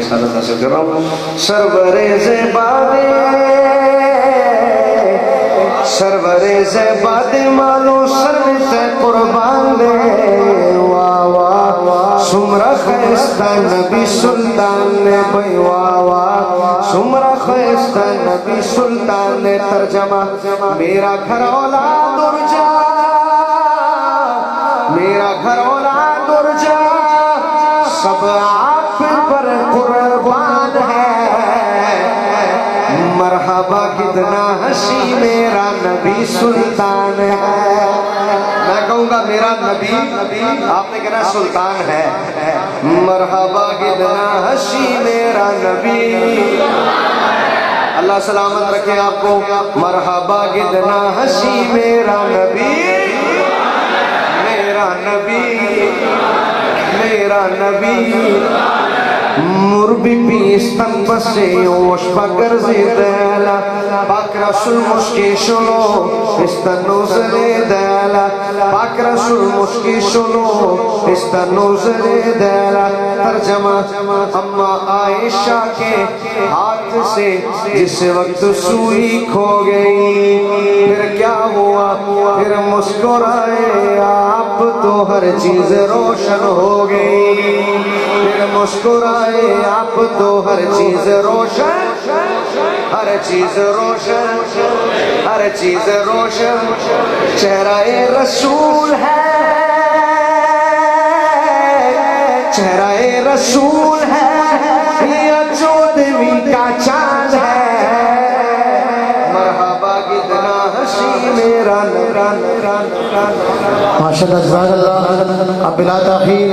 رسالت حاصل کر رہا ہوں. سرور زیباد مالو سر سے قربان دے واہ واہ سمرا خیستہ نبی سلطان نے بھئی واہ واہ سمرا خیستہ نبی سلطان نے ترجمہ میرا گھر اولاد ارجا میرا گھر اولاد ارجا سب آپ پر قربان ہے مرحبا کتنا ہنسی میرا نبی سلطان ہے. میں کہوں گا میرا نبی آپ نے کہنا سلطان ہے. مرحبا کتنا ہنسی میرا نبی اللہ سلامت رکھے آپ کو. مرحبا کتنا ہنسی میرا نبی میرا نبی میرا نبی مربی پیستن پسے اوش پگر زیدالا پاک رسول مشکی شلو استنوزل دالا پاک رسول مشکی شلو استنوزل دالا. ترجمہ اما عائشہ کے ہاتھ سے جس وقت سوئی کھو گئی پھر کیا ہوا پھر مسکرائے آپ تو ہر چیز روشن ہو گئی پھر مسکرائے آپ تو ہر چیز روشن ہر چیز روشن ہر چیز روشن. چہرہ رسول ہے چہرہ رسول ہے یہ چودھویں کا چاند ہے. مرحبا کتنا ہنسی میرا ماشاءاللہ جزاک اللہ. اب بلا تاخیر